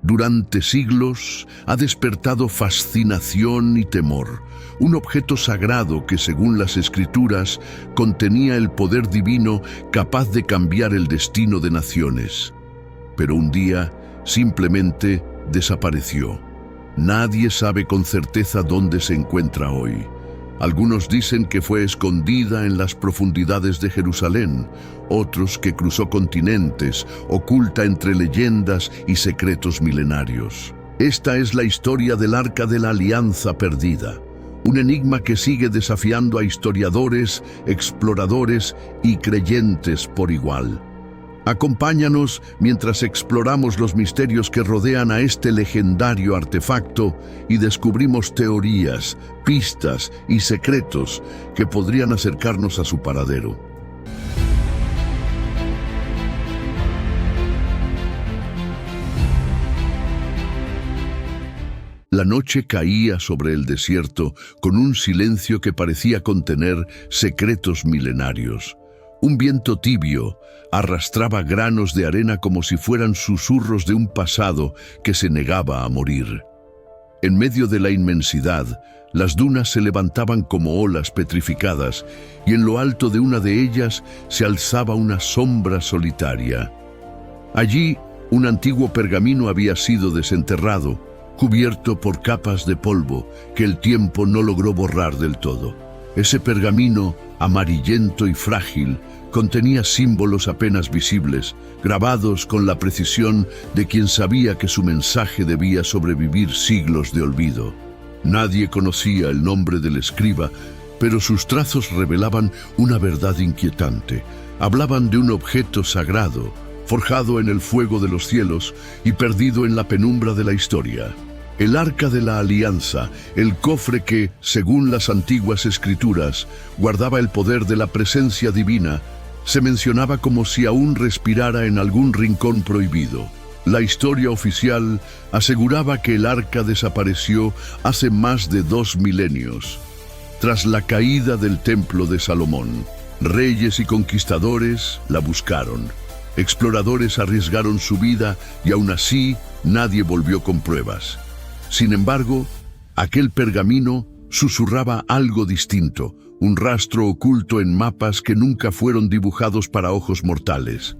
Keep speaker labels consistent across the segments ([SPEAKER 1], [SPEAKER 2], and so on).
[SPEAKER 1] Durante siglos ha despertado fascinación y temor. Un objeto sagrado que, según las Escrituras, contenía el poder divino capaz de cambiar el destino de naciones. Pero un día simplemente desapareció. Nadie sabe con certeza dónde se encuentra hoy. Algunos dicen que fue escondida en las profundidades de Jerusalén, otros que cruzó continentes, oculta entre leyendas y secretos milenarios. Esta es la historia del Arca de la Alianza perdida, un enigma que sigue desafiando a historiadores, exploradores y creyentes por igual. Acompáñanos mientras exploramos los misterios que rodean a este legendario artefacto y descubrimos teorías, pistas y secretos que podrían acercarnos a su paradero. La noche caía sobre el desierto con un silencio que parecía contener secretos milenarios. Un viento tibio arrastraba granos de arena como si fueran susurros de un pasado que se negaba a morir. En medio de la inmensidad, las dunas se levantaban como olas petrificadas y en lo alto de una de ellas se alzaba una sombra solitaria. Allí, un antiguo pergamino había sido desenterrado, cubierto por capas de polvo que el tiempo no logró borrar del todo. Ese pergamino, amarillento y frágil, contenía símbolos apenas visibles, grabados con la precisión de quien sabía que su mensaje debía sobrevivir siglos de olvido. Nadie conocía el nombre del escriba, pero sus trazos revelaban una verdad inquietante. Hablaban de un objeto sagrado, forjado en el fuego de los cielos y perdido en la penumbra de la historia. El Arca de la Alianza, el cofre que, según las antiguas Escrituras, guardaba el poder de la presencia divina, se mencionaba como si aún respirara en algún rincón prohibido. La historia oficial aseguraba que el arca desapareció hace más de 2 milenios. Tras la caída del Templo de Salomón, reyes y conquistadores la buscaron. Exploradores arriesgaron su vida y aún así nadie volvió con pruebas. Sin embargo, aquel pergamino susurraba algo distinto, un rastro oculto en mapas que nunca fueron dibujados para ojos mortales.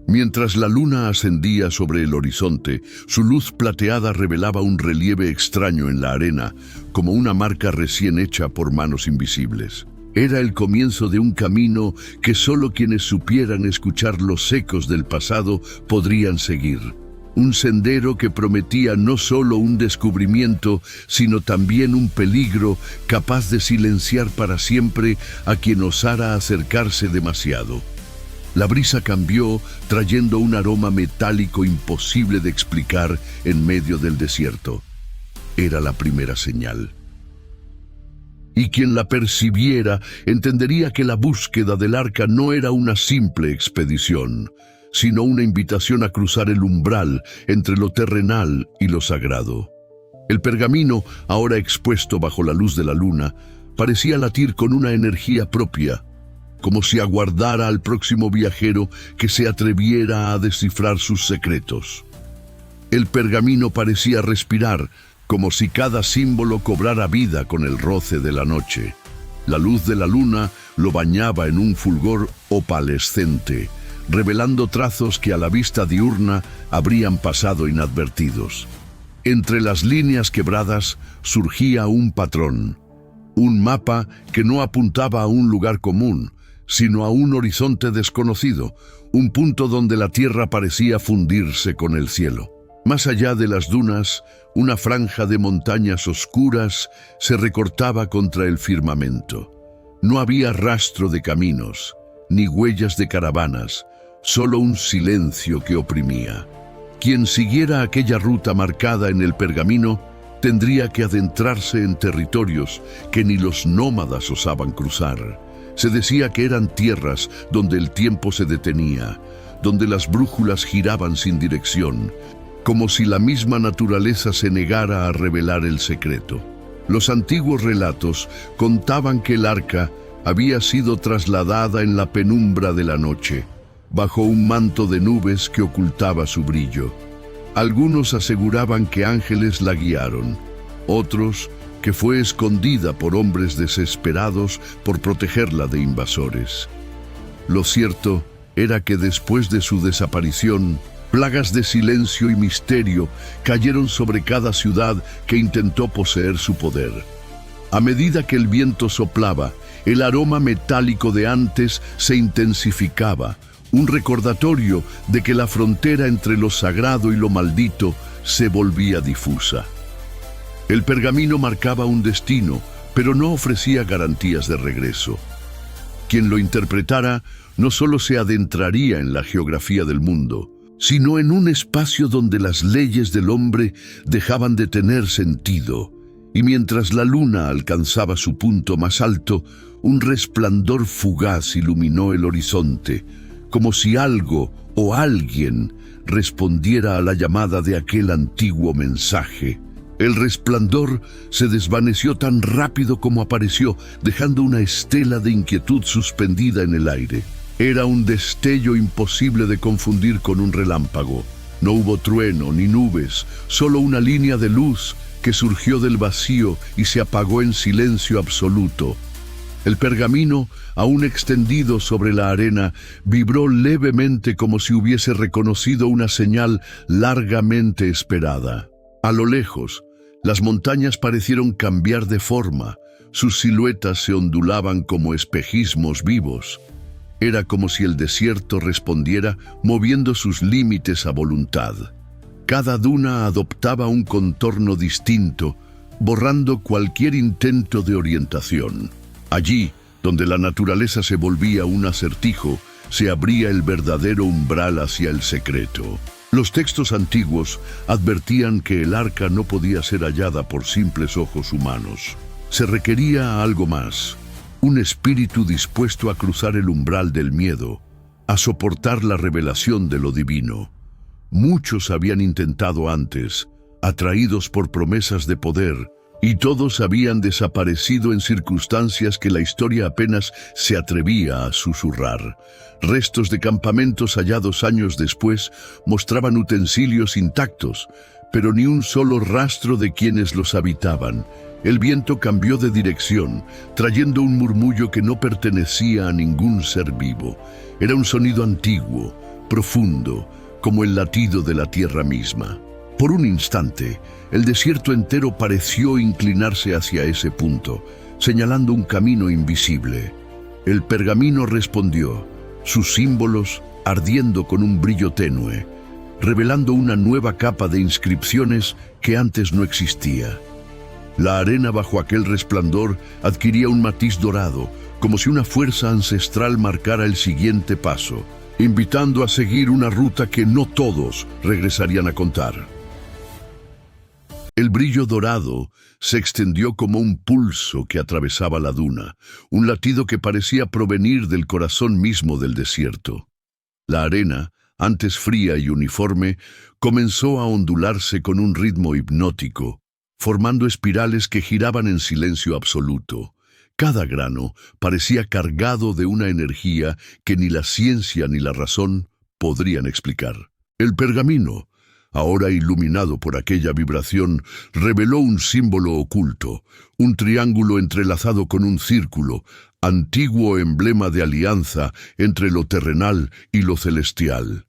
[SPEAKER 1] Mientras la luna ascendía sobre el horizonte, su luz plateada revelaba un relieve extraño en la arena, como una marca recién hecha por manos invisibles. Era el comienzo de un camino que solo quienes supieran escuchar los ecos del pasado podrían seguir. Un sendero que prometía no solo un descubrimiento, sino también un peligro capaz de silenciar para siempre a quien osara acercarse demasiado. La brisa cambió, trayendo un aroma metálico imposible de explicar en medio del desierto. Era la primera señal. Y quien la percibiera entendería que la búsqueda del arca no era una simple expedición, sino una invitación a cruzar el umbral entre lo terrenal y lo sagrado. El pergamino, ahora expuesto bajo la luz de la luna, parecía latir con una energía propia, como si aguardara al próximo viajero que se atreviera a descifrar sus secretos. El pergamino parecía respirar, como si cada símbolo cobrara vida con el roce de la noche. La luz de la luna lo bañaba en un fulgor opalescente, revelando trazos que a la vista diurna habrían pasado inadvertidos. Entre las líneas quebradas surgía un patrón, un mapa que no apuntaba a un lugar común, sino a un horizonte desconocido, un punto donde la tierra parecía fundirse con el cielo. Más allá de las dunas, una franja de montañas oscuras se recortaba contra el firmamento. No había rastro de caminos, ni huellas de caravanas, solo un silencio que oprimía. Quien siguiera aquella ruta marcada en el pergamino tendría que adentrarse en territorios que ni los nómadas osaban cruzar. Se decía que eran tierras donde el tiempo se detenía, donde las brújulas giraban sin dirección, como si la misma naturaleza se negara a revelar el secreto. Los antiguos relatos contaban que el arca había sido trasladada en la penumbra de la noche, bajo un manto de nubes que ocultaba su brillo. Algunos aseguraban que ángeles la guiaron, otros que fue escondida por hombres desesperados por protegerla de invasores. Lo cierto era que después de su desaparición, plagas de silencio y misterio cayeron sobre cada ciudad que intentó poseer su poder. A medida que el viento soplaba, el aroma metálico de antes se intensificaba, un recordatorio de que la frontera entre lo sagrado y lo maldito se volvía difusa. El pergamino marcaba un destino, pero no ofrecía garantías de regreso. Quien lo interpretara no solo se adentraría en la geografía del mundo, sino en un espacio donde las leyes del hombre dejaban de tener sentido, y mientras la luna alcanzaba su punto más alto, un resplandor fugaz iluminó el horizonte, como si algo o alguien respondiera a la llamada de aquel antiguo mensaje. El resplandor se desvaneció tan rápido como apareció, dejando una estela de inquietud suspendida en el aire. Era un destello imposible de confundir con un relámpago. No hubo trueno ni nubes, solo una línea de luz que surgió del vacío y se apagó en silencio absoluto. El pergamino, aún extendido sobre la arena, vibró levemente como si hubiese reconocido una señal largamente esperada. A lo lejos, las montañas parecieron cambiar de forma, sus siluetas se ondulaban como espejismos vivos. Era como si el desierto respondiera moviendo sus límites a voluntad. Cada duna adoptaba un contorno distinto, borrando cualquier intento de orientación. Allí, donde la naturaleza se volvía un acertijo, se abría el verdadero umbral hacia el secreto. Los textos antiguos advertían que el arca no podía ser hallada por simples ojos humanos. Se requería algo más, un espíritu dispuesto a cruzar el umbral del miedo, a soportar la revelación de lo divino. Muchos habían intentado antes, atraídos por promesas de poder, y todos habían desaparecido en circunstancias que la historia apenas se atrevía a susurrar. Restos de campamentos hallados años después mostraban utensilios intactos, pero ni un solo rastro de quienes los habitaban. El viento cambió de dirección, trayendo un murmullo que no pertenecía a ningún ser vivo. Era un sonido antiguo, profundo, como el latido de la tierra misma. Por un instante, el desierto entero pareció inclinarse hacia ese punto, señalando un camino invisible. El pergamino respondió, sus símbolos ardiendo con un brillo tenue, revelando una nueva capa de inscripciones que antes no existía. La arena bajo aquel resplandor adquiría un matiz dorado, como si una fuerza ancestral marcara el siguiente paso, invitando a seguir una ruta que no todos regresarían a contar. El brillo dorado se extendió como un pulso que atravesaba la duna, un latido que parecía provenir del corazón mismo del desierto. La arena, antes fría y uniforme, comenzó a ondularse con un ritmo hipnótico, formando espirales que giraban en silencio absoluto. Cada grano parecía cargado de una energía que ni la ciencia ni la razón podrían explicar. El pergamino, ahora iluminado por aquella vibración, reveló un símbolo oculto, un triángulo entrelazado con un círculo, antiguo emblema de alianza entre lo terrenal y lo celestial.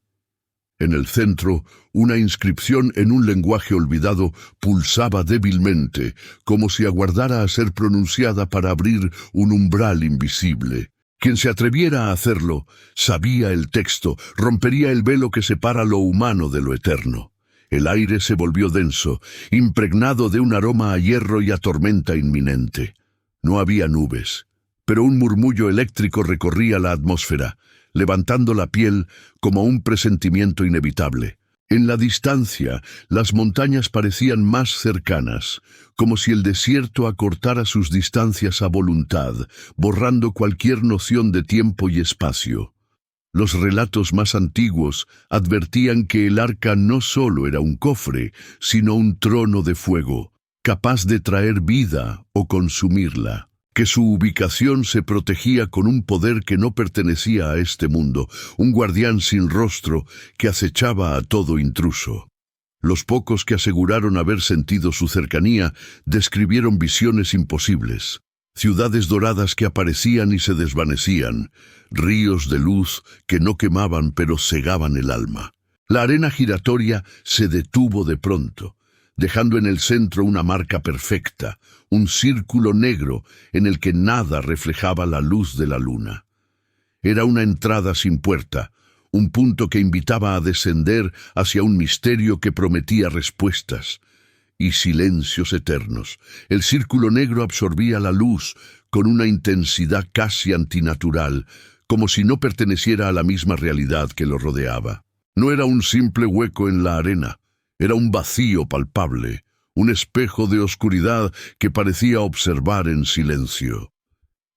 [SPEAKER 1] En el centro, una inscripción en un lenguaje olvidado pulsaba débilmente, como si aguardara a ser pronunciada para abrir un umbral invisible. Quien se atreviera a hacerlo, sabía el texto, rompería el velo que separa lo humano de lo eterno. El aire se volvió denso, impregnado de un aroma a hierro y a tormenta inminente. No había nubes, pero un murmullo eléctrico recorría la atmósfera, levantando la piel como un presentimiento inevitable. En la distancia, las montañas parecían más cercanas, como si el desierto acortara sus distancias a voluntad, borrando cualquier noción de tiempo y espacio. Los relatos más antiguos advertían que el arca no solo era un cofre, sino un trono de fuego, capaz de traer vida o consumirla, que su ubicación se protegía con un poder que no pertenecía a este mundo, un guardián sin rostro que acechaba a todo intruso. Los pocos que aseguraron haber sentido su cercanía describieron visiones imposibles. Ciudades doradas que aparecían y se desvanecían, ríos de luz que no quemaban pero cegaban el alma. La arena giratoria se detuvo de pronto, dejando en el centro una marca perfecta, un círculo negro en el que nada reflejaba la luz de la luna. Era una entrada sin puerta, un punto que invitaba a descender hacia un misterio que prometía respuestas y silencios eternos. El círculo negro absorbía la luz con una intensidad casi antinatural, como si no perteneciera a la misma realidad que lo rodeaba. No era un simple hueco en la arena, era un vacío palpable, un espejo de oscuridad que parecía observar en silencio.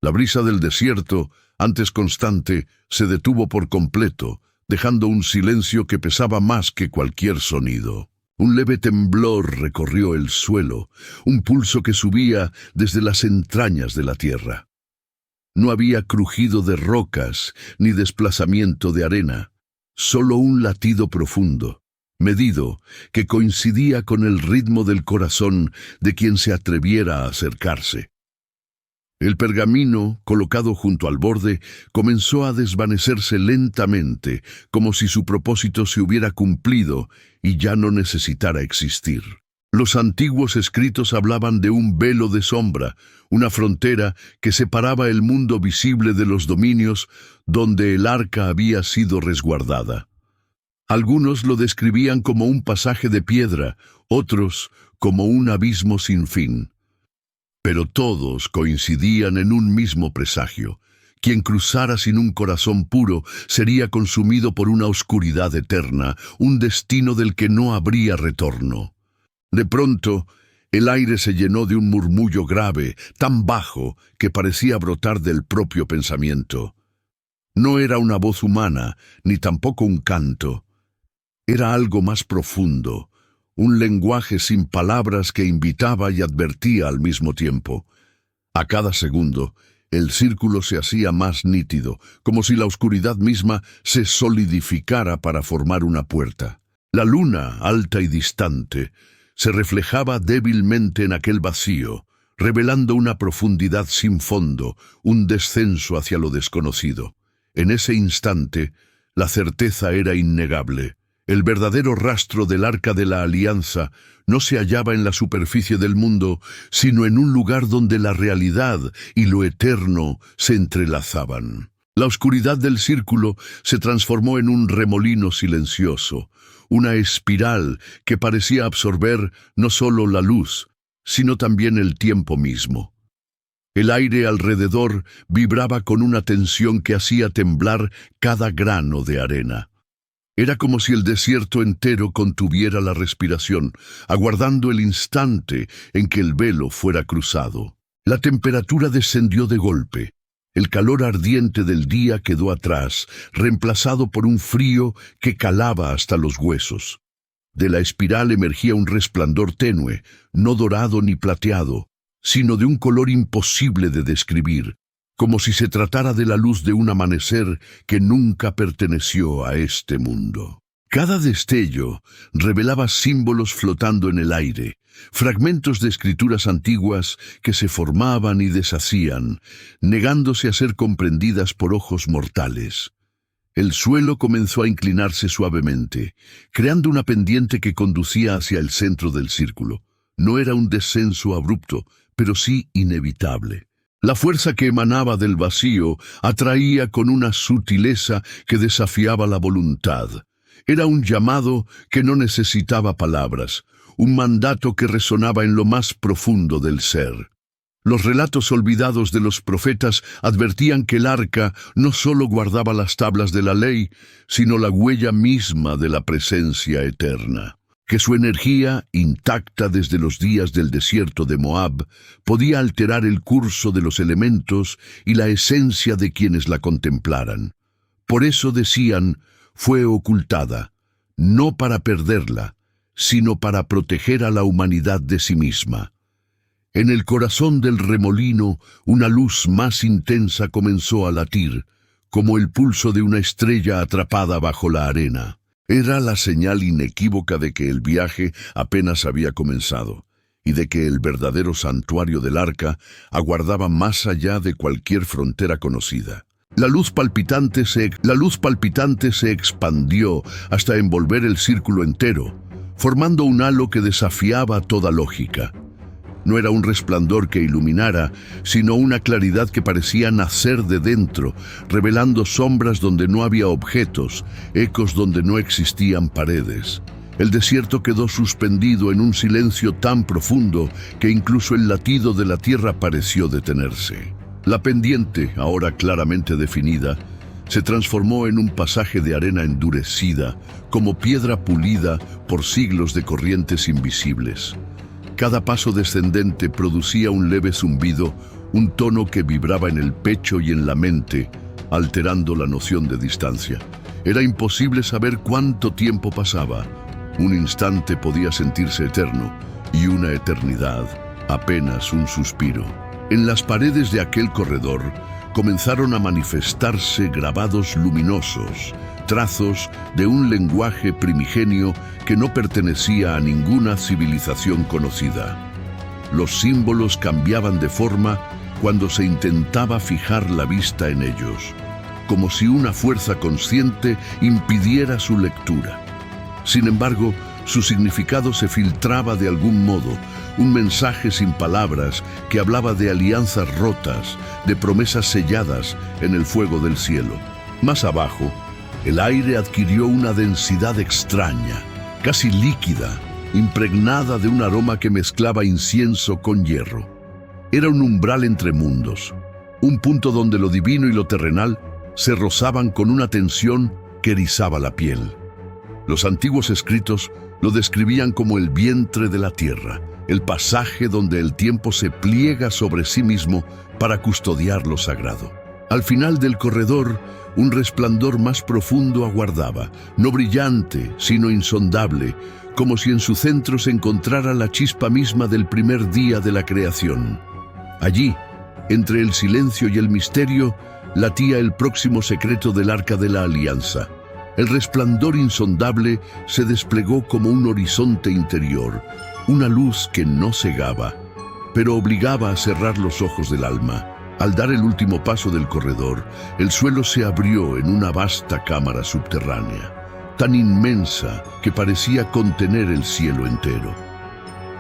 [SPEAKER 1] La brisa del desierto, antes constante, se detuvo por completo, dejando un silencio que pesaba más que cualquier sonido. Un leve temblor recorrió el suelo, un pulso que subía desde las entrañas de la tierra. No había crujido de rocas ni desplazamiento de arena, solo un latido profundo, medido, que coincidía con el ritmo del corazón de quien se atreviera a acercarse. El pergamino, colocado junto al borde, comenzó a desvanecerse lentamente, como si su propósito se hubiera cumplido y ya no necesitara existir. Los antiguos escritos hablaban de un velo de sombra, una frontera que separaba el mundo visible de los dominios donde el arca había sido resguardada. Algunos lo describían como un pasaje de piedra, otros como un abismo sin fin. Pero todos coincidían en un mismo presagio. Quien cruzara sin un corazón puro sería consumido por una oscuridad eterna, un destino del que no habría retorno. De pronto, el aire se llenó de un murmullo grave, tan bajo que parecía brotar del propio pensamiento. No era una voz humana, ni tampoco un canto. Era algo más profundo, un lenguaje sin palabras que invitaba y advertía al mismo tiempo. A cada segundo, el círculo se hacía más nítido, como si la oscuridad misma se solidificara para formar una puerta. La luna, alta y distante, se reflejaba débilmente en aquel vacío, revelando una profundidad sin fondo, un descenso hacia lo desconocido. En ese instante, la certeza era innegable. El verdadero rastro del Arca de la Alianza no se hallaba en la superficie del mundo, sino en un lugar donde la realidad y lo eterno se entrelazaban. La oscuridad del círculo se transformó en un remolino silencioso, una espiral que parecía absorber no solo la luz, sino también el tiempo mismo. El aire alrededor vibraba con una tensión que hacía temblar cada grano de arena. Era como si el desierto entero contuviera la respiración, aguardando el instante en que el velo fuera cruzado. La temperatura descendió de golpe. El calor ardiente del día quedó atrás, reemplazado por un frío que calaba hasta los huesos. De la espiral emergía un resplandor tenue, no dorado ni plateado, sino de un color imposible de describir, como si se tratara de la luz de un amanecer que nunca perteneció a este mundo. Cada destello revelaba símbolos flotando en el aire, fragmentos de escrituras antiguas que se formaban y deshacían, negándose a ser comprendidas por ojos mortales. El suelo comenzó a inclinarse suavemente, creando una pendiente que conducía hacia el centro del círculo. No era un descenso abrupto, pero sí inevitable. La fuerza que emanaba del vacío atraía con una sutileza que desafiaba la voluntad. Era un llamado que no necesitaba palabras, un mandato que resonaba en lo más profundo del ser. Los relatos olvidados de los profetas advertían que el arca no solo guardaba las tablas de la ley, sino la huella misma de la presencia eterna. Que su energía, intacta desde los días del desierto de Moab, podía alterar el curso de los elementos y la esencia de quienes la contemplaran. Por eso decían, fue ocultada, no para perderla, sino para proteger a la humanidad de sí misma. En el corazón del remolino, una luz más intensa comenzó a latir, como el pulso de una estrella atrapada bajo la arena. Era la señal inequívoca de que el viaje apenas había comenzado y de que el verdadero santuario del arca aguardaba más allá de cualquier frontera conocida. La luz palpitante se expandió hasta envolver el círculo entero, formando un halo que desafiaba toda lógica. No era un resplandor que iluminara, sino una claridad que parecía nacer de dentro, revelando sombras donde no había objetos, ecos donde no existían paredes. El desierto quedó suspendido en un silencio tan profundo que incluso el latido de la tierra pareció detenerse. La pendiente, ahora claramente definida, se transformó en un pasaje de arena endurecida, como piedra pulida por siglos de corrientes invisibles. Cada paso descendente producía un leve zumbido, un tono que vibraba en el pecho y en la mente, alterando la noción de distancia. Era imposible saber cuánto tiempo pasaba. Un instante podía sentirse eterno, y una eternidad, apenas un suspiro. En las paredes de aquel corredor comenzaron a manifestarse grabados luminosos, trazos de un lenguaje primigenio que no pertenecía a ninguna civilización conocida. Los símbolos cambiaban de forma cuando se intentaba fijar la vista en ellos, como si una fuerza consciente impidiera su lectura. Sin embargo, su significado se filtraba de algún modo, un mensaje sin palabras que hablaba de alianzas rotas, de promesas selladas en el fuego del cielo. Más abajo, el aire adquirió una densidad extraña, casi líquida, impregnada de un aroma que mezclaba incienso con hierro. Era un umbral entre mundos, un punto donde lo divino y lo terrenal se rozaban con una tensión que erizaba la piel. Los antiguos escritos lo describían como el vientre de la tierra, el pasaje donde el tiempo se pliega sobre sí mismo para custodiar lo sagrado. Al final del corredor, un resplandor más profundo aguardaba, no brillante, sino insondable, como si en su centro se encontrara la chispa misma del primer día de la creación. Allí, entre el silencio y el misterio, latía el próximo secreto del Arca de la Alianza. El resplandor insondable se desplegó como un horizonte interior, una luz que no cegaba, pero obligaba a cerrar los ojos del alma. Al dar el último paso del corredor, el suelo se abrió en una vasta cámara subterránea, tan inmensa que parecía contener el cielo entero.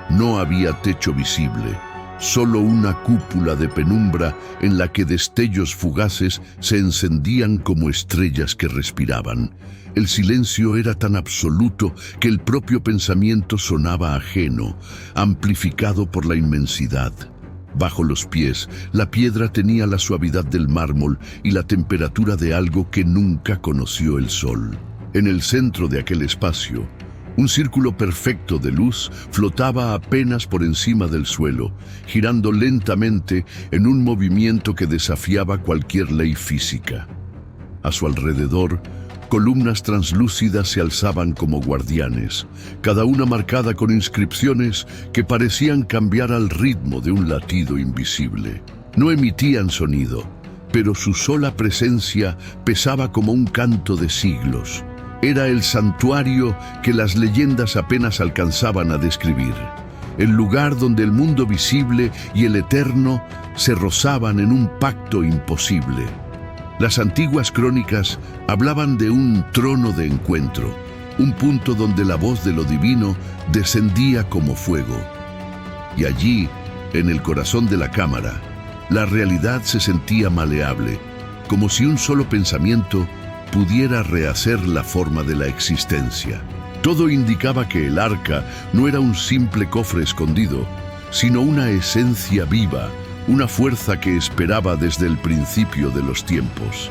[SPEAKER 1] No había techo visible, solo una cúpula de penumbra en la que destellos fugaces se encendían como estrellas que respiraban. El silencio era tan absoluto que el propio pensamiento sonaba ajeno, amplificado por la inmensidad. Bajo los pies, la piedra tenía la suavidad del mármol y la temperatura de algo que nunca conoció el sol. En el centro de aquel espacio, un círculo perfecto de luz flotaba apenas por encima del suelo, girando lentamente en un movimiento que desafiaba cualquier ley física. A su alrededor, columnas translúcidas se alzaban como guardianes, cada una marcada con inscripciones que parecían cambiar al ritmo de un latido invisible. No emitían sonido, pero su sola presencia pesaba como un canto de siglos. Era el santuario que las leyendas apenas alcanzaban a describir, el lugar donde el mundo visible y el eterno se rozaban en un pacto imposible. Las antiguas crónicas hablaban de un trono de encuentro, un punto donde la voz de lo divino descendía como fuego. Y allí, en el corazón de la cámara, la realidad se sentía maleable, como si un solo pensamiento pudiera rehacer la forma de la existencia. Todo indicaba que el arca no era un simple cofre escondido, sino una esencia viva, una fuerza que esperaba desde el principio de los tiempos.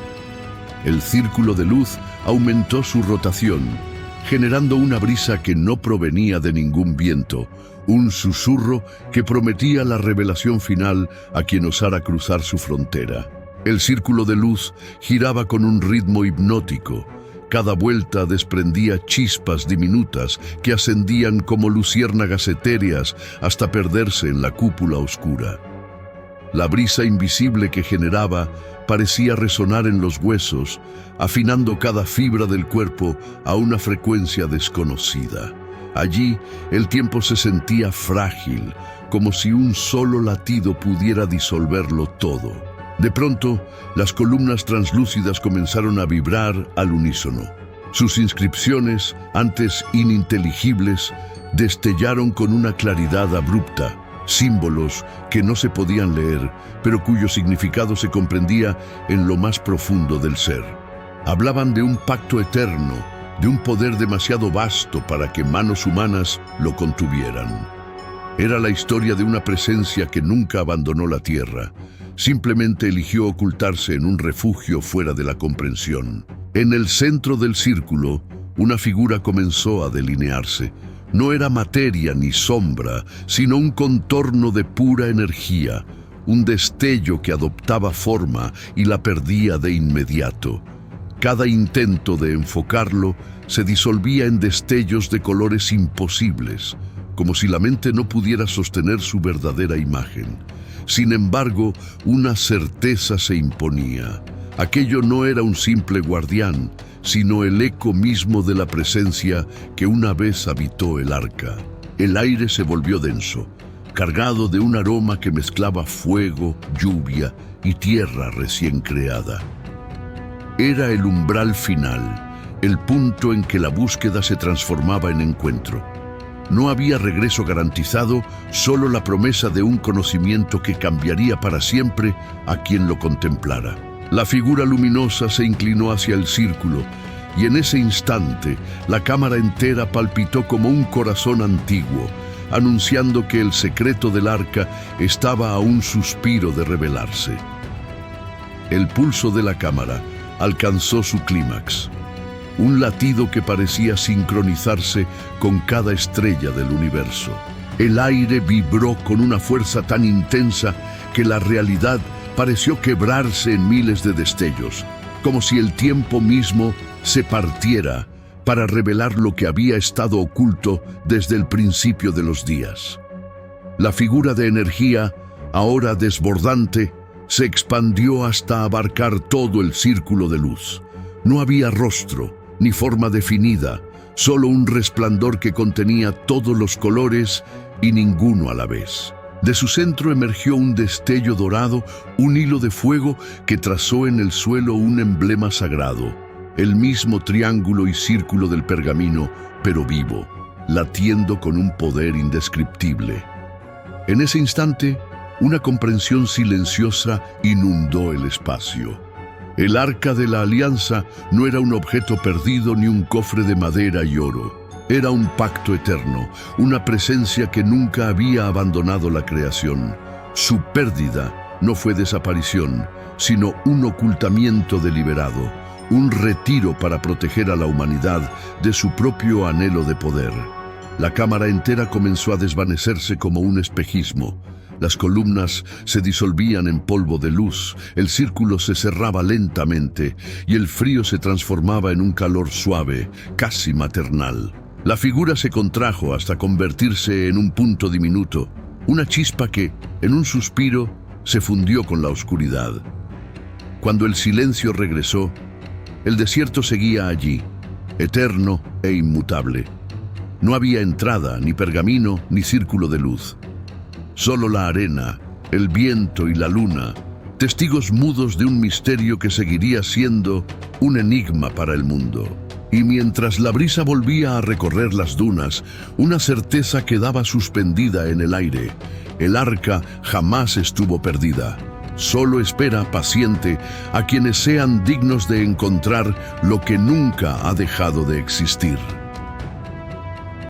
[SPEAKER 1] El círculo de luz aumentó su rotación, generando una brisa que no provenía de ningún viento, un susurro que prometía la revelación final a quien osara cruzar su frontera. El círculo de luz giraba con un ritmo hipnótico. Cada vuelta desprendía chispas diminutas que ascendían como luciérnagas etéreas hasta perderse en la cúpula oscura. La brisa invisible que generaba parecía resonar en los huesos, afinando cada fibra del cuerpo a una frecuencia desconocida. Allí, el tiempo se sentía frágil, como si un solo latido pudiera disolverlo todo. De pronto, las columnas translúcidas comenzaron a vibrar al unísono. Sus inscripciones, antes ininteligibles, destellaron con una claridad abrupta, símbolos que no se podían leer, pero cuyo significado se comprendía en lo más profundo del ser. Hablaban de un pacto eterno, de un poder demasiado vasto para que manos humanas lo contuvieran. Era la historia de una presencia que nunca abandonó la tierra, simplemente eligió ocultarse en un refugio fuera de la comprensión. En el centro del círculo, una figura comenzó a delinearse. No era materia ni sombra, sino un contorno de pura energía, un destello que adoptaba forma y la perdía de inmediato. Cada intento de enfocarlo se disolvía en destellos de colores imposibles, como si la mente no pudiera sostener su verdadera imagen. Sin embargo, una certeza se imponía. Aquello no era un simple guardián, sino el eco mismo de la presencia que una vez habitó el arca. El aire se volvió denso, cargado de un aroma que mezclaba fuego, lluvia y tierra recién creada. Era el umbral final, el punto en que la búsqueda se transformaba en encuentro. No había regreso garantizado, solo la promesa de un conocimiento que cambiaría para siempre a quien lo contemplara. La figura luminosa se inclinó hacia el círculo, y en ese instante la cámara entera palpitó como un corazón antiguo, anunciando que el secreto del arca estaba a un suspiro de revelarse. El pulso de la cámara alcanzó su clímax, un latido que parecía sincronizarse con cada estrella del universo. El aire vibró con una fuerza tan intensa que la realidad pareció quebrarse en miles de destellos, como si el tiempo mismo se partiera para revelar lo que había estado oculto desde el principio de los días. La figura de energía, ahora desbordante, se expandió hasta abarcar todo el círculo de luz. No había rostro ni forma definida, solo un resplandor que contenía todos los colores y ninguno a la vez. De su centro emergió un destello dorado, un hilo de fuego que trazó en el suelo un emblema sagrado, el mismo triángulo y círculo del pergamino, pero vivo, latiendo con un poder indescriptible. En ese instante, una comprensión silenciosa inundó el espacio. El arca de la alianza no era un objeto perdido ni un cofre de madera y oro. Era un pacto eterno, una presencia que nunca había abandonado la creación. Su pérdida no fue desaparición, sino un ocultamiento deliberado, un retiro para proteger a la humanidad de su propio anhelo de poder. La cámara entera comenzó a desvanecerse como un espejismo. Las columnas se disolvían en polvo de luz, el círculo se cerraba lentamente y el frío se transformaba en un calor suave, casi maternal. La figura se contrajo hasta convertirse en un punto diminuto, una chispa que, en un suspiro, se fundió con la oscuridad. Cuando el silencio regresó, el desierto seguía allí, eterno e inmutable. No había entrada, ni pergamino, ni círculo de luz. Solo la arena, el viento y la luna, testigos mudos de un misterio que seguiría siendo un enigma para el mundo. Y mientras la brisa volvía a recorrer las dunas, una certeza quedaba suspendida en el aire. El arca jamás estuvo perdida. Solo espera paciente a quienes sean dignos de encontrar lo que nunca ha dejado de existir.